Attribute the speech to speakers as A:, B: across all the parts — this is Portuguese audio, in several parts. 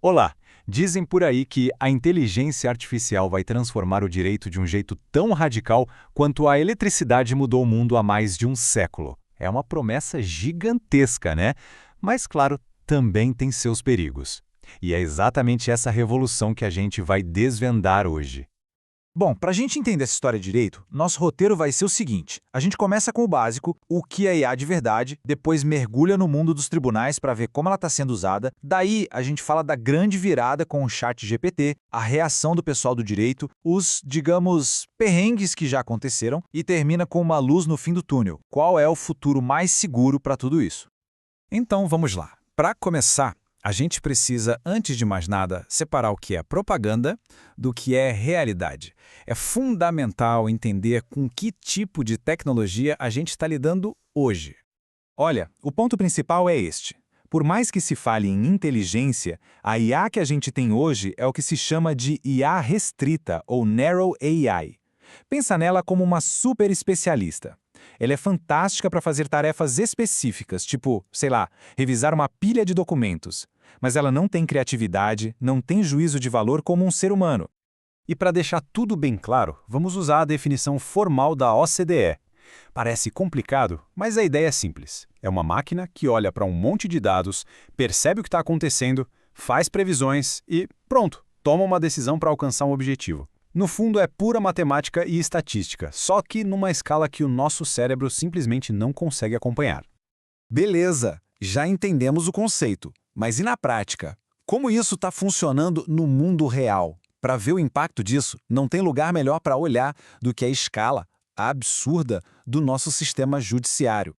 A: Olá! Dizem por aí que a inteligência artificial vai transformar o direito de um jeito tão radical quanto a eletricidade mudou o mundo há mais de um século. É uma promessa gigantesca, né? Mas, claro, também tem seus perigos. E é exatamente essa revolução que a gente vai desvendar hoje.
B: Bom, para a gente entender essa história direito, nosso roteiro vai ser o seguinte. A gente começa com o básico, o que é IA de verdade, depois mergulha no mundo dos tribunais para ver como ela está sendo usada, daí a gente fala da grande virada com o chat GPT, a reação do pessoal do direito, os, digamos, perrengues que já aconteceram, e termina com uma luz no fim do túnel. Qual é o futuro mais seguro para tudo isso?
C: Então vamos lá. Para começar, a gente precisa, antes de mais nada, separar o que é propaganda do que é realidade. É fundamental entender com que tipo de tecnologia a gente está lidando hoje.
B: Olha, o ponto principal é este. Por mais que se fale em inteligência, a IA que a gente tem hoje é o que se chama de IA restrita, ou Narrow AI. Pensa nela como uma super especialista. Ela é fantástica para fazer tarefas específicas, tipo, sei lá, revisar uma pilha de documentos. Mas ela não tem criatividade, não tem juízo de valor como um ser humano.
A: E para deixar tudo bem claro, vamos usar a definição formal da OCDE. Parece complicado, mas a ideia é simples. É uma máquina que olha para um monte de dados, percebe o que está acontecendo, faz previsões e, pronto, toma uma decisão para alcançar um objetivo. No fundo, é pura matemática e estatística, só que numa escala que o nosso cérebro simplesmente não consegue acompanhar.
B: Beleza, já entendemos o conceito. Mas e na prática? Como isso está funcionando no mundo real? Para ver o impacto disso, não tem lugar melhor para olhar do que a escala absurda do nosso sistema judiciário.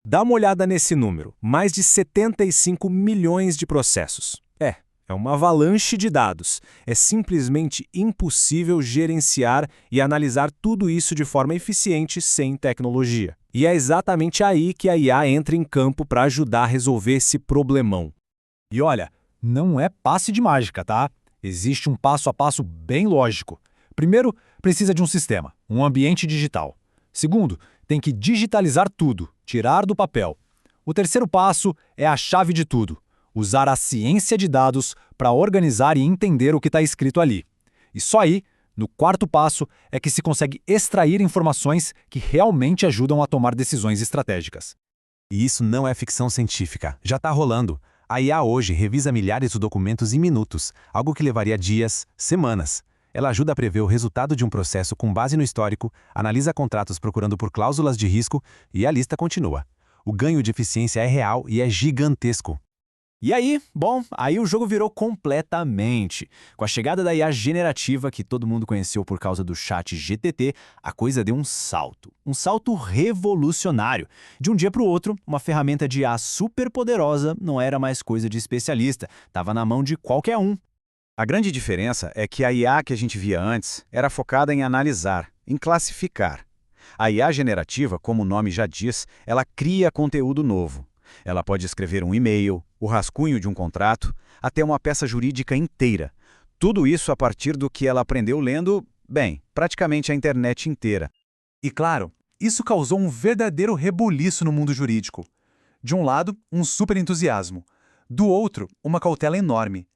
A: Dá uma olhada nesse número, mais de 75 milhões de processos. É uma avalanche de dados. É simplesmente impossível gerenciar e analisar tudo isso de forma eficiente sem tecnologia. E é exatamente aí que a IA entra em campo para ajudar a resolver esse problemão.
D: E olha, não é passe de mágica, tá? Existe um passo a passo bem lógico. Primeiro, precisa de um sistema, um ambiente digital. Segundo, tem que digitalizar tudo, tirar do papel. O terceiro passo é a chave de tudo: usar a ciência de dados para organizar e entender o que está escrito ali. E só aí, no quarto passo, é que se consegue extrair informações que realmente ajudam a tomar decisões estratégicas.
E: E isso não é ficção científica, já está rolando. A IA hoje revisa milhares de documentos em minutos, algo que levaria dias, semanas. Ela ajuda a prever o resultado de um processo com base no histórico, analisa contratos procurando por cláusulas de risco e a lista continua. O ganho de eficiência é real e é gigantesco.
C: E aí, aí o jogo virou completamente. Com a chegada da IA generativa, que todo mundo conheceu por causa do chat GTT, a coisa deu um salto. Um salto revolucionário. De um dia para o outro, uma ferramenta de IA super poderosa não era mais coisa de especialista, estava na mão de qualquer um.
F: A grande diferença é que a IA que a gente via antes era focada em analisar, em classificar. A IA generativa, como o nome já diz, ela cria conteúdo novo. Ela pode escrever um e-mail, o rascunho de um contrato, até uma peça jurídica inteira. Tudo isso a partir do que ela aprendeu lendo, praticamente a internet inteira.
B: E claro, isso causou um verdadeiro rebuliço no mundo jurídico. De um lado, um super entusiasmo. Do outro, uma cautela enorme.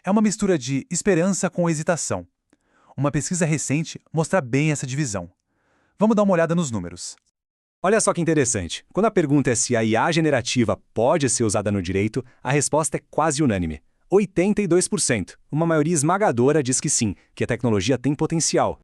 B: É uma mistura de esperança com hesitação. Uma pesquisa recente mostra bem essa divisão. Vamos dar uma olhada nos números.
A: Olha só que interessante. Quando a pergunta é se a IA generativa pode ser usada no direito, a resposta é quase unânime. 82%. Uma maioria esmagadora diz que sim, que a tecnologia tem potencial.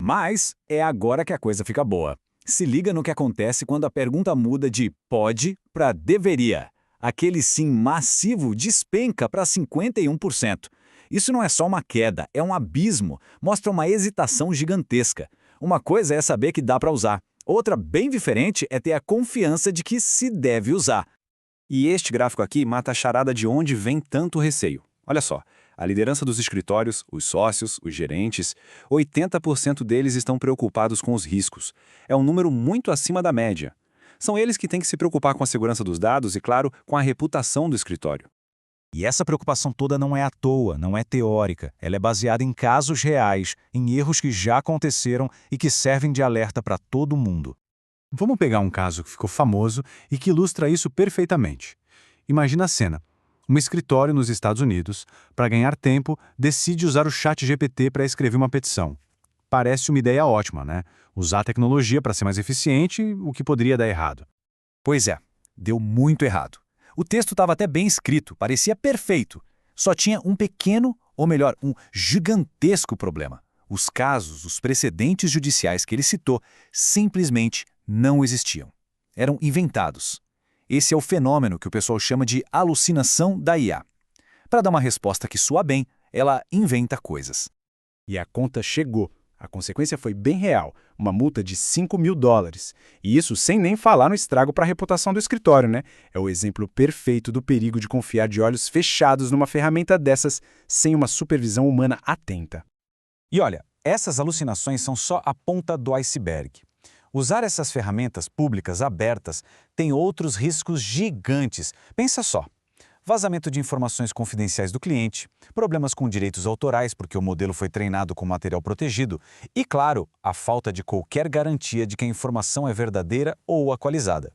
C: Mas é agora que a coisa fica boa. Se liga no que acontece quando a pergunta muda de pode para deveria. Aquele sim massivo despenca para 51%. Isso não é só uma queda, é um abismo. Mostra uma hesitação gigantesca. Uma coisa é saber que dá para usar. Outra, bem diferente, é ter a confiança de que se deve usar. E este gráfico aqui mata a charada de onde vem tanto receio. Olha só, a liderança dos escritórios, os sócios, os gerentes, 80% deles estão preocupados com os riscos. É um número muito acima da média. São eles que têm que se preocupar com a segurança dos dados e, claro, com a reputação do escritório.
D: E essa preocupação toda não é à toa, não é teórica. Ela é baseada em casos reais, em erros que já aconteceram e que servem de alerta para todo mundo. Vamos pegar um caso que ficou famoso e que ilustra isso perfeitamente. Imagina a cena.
A: Um escritório nos Estados Unidos, para ganhar tempo, decide usar o ChatGPT para escrever uma petição. Parece uma ideia ótima, né? Usar a tecnologia para ser mais eficiente, o que poderia dar errado.
D: Pois é, deu muito errado. O texto estava até bem escrito, parecia perfeito. Só tinha um pequeno, ou melhor, um gigantesco problema. Os casos, os precedentes judiciais que ele citou, simplesmente não existiam. Eram inventados. Esse é o fenômeno que o pessoal chama de alucinação da IA. Para dar uma resposta que soa bem, ela inventa coisas.
A: E a conta chegou. A consequência foi bem real, uma multa de $5.000. E isso sem nem falar no estrago para a reputação do escritório, né? É o exemplo perfeito do perigo de confiar de olhos fechados numa ferramenta dessas sem uma supervisão humana atenta.
B: E olha, essas alucinações são só a ponta do iceberg. Usar essas ferramentas públicas abertas tem outros riscos gigantes. Pensa só. Vazamento de informações confidenciais do cliente, problemas com direitos autorais porque o modelo foi treinado com material protegido e, claro, a falta de qualquer garantia de que a informação é verdadeira ou atualizada.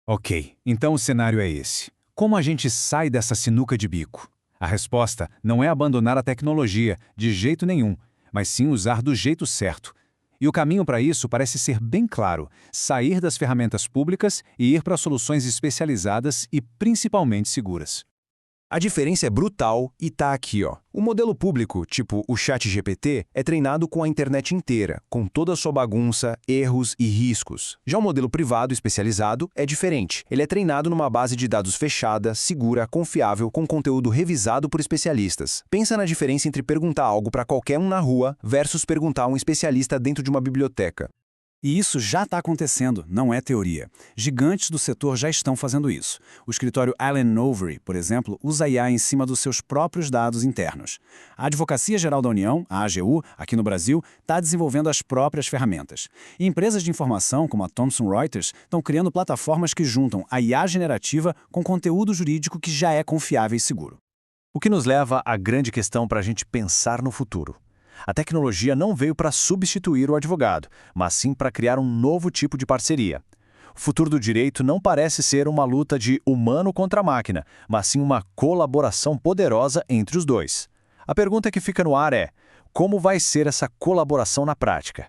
A: Ok, então o cenário é esse. Como a gente sai dessa sinuca de bico? A resposta não é abandonar a tecnologia, de jeito nenhum, mas sim usar do jeito certo. E o caminho para isso parece ser bem claro: sair das ferramentas públicas e ir para soluções especializadas e principalmente seguras. A diferença é brutal e tá aqui, ó. O modelo público, tipo o ChatGPT, é treinado com a internet inteira, com toda a sua bagunça, erros e riscos. Já o modelo privado especializado é diferente. Ele é treinado numa base de dados fechada, segura, confiável, com conteúdo revisado por especialistas. Pensa na diferença entre perguntar algo para qualquer um na rua versus perguntar a um especialista dentro de uma biblioteca.
G: E isso já está acontecendo, não é teoria. Gigantes do setor já estão fazendo isso. O escritório Allen Overy, por exemplo, usa IA em cima dos seus próprios dados internos. A Advocacia Geral da União, a AGU, aqui no Brasil, está desenvolvendo as próprias ferramentas. E empresas de informação, como a Thomson Reuters, estão criando plataformas que juntam a IA generativa com conteúdo jurídico que já é confiável e seguro.
A: O que nos leva à grande questão para a gente pensar no futuro. A tecnologia não veio para substituir o advogado, mas sim para criar um novo tipo de parceria. O futuro do direito não parece ser uma luta de humano contra máquina, mas sim uma colaboração poderosa entre os dois. A pergunta que fica no ar é: como vai ser essa colaboração na prática?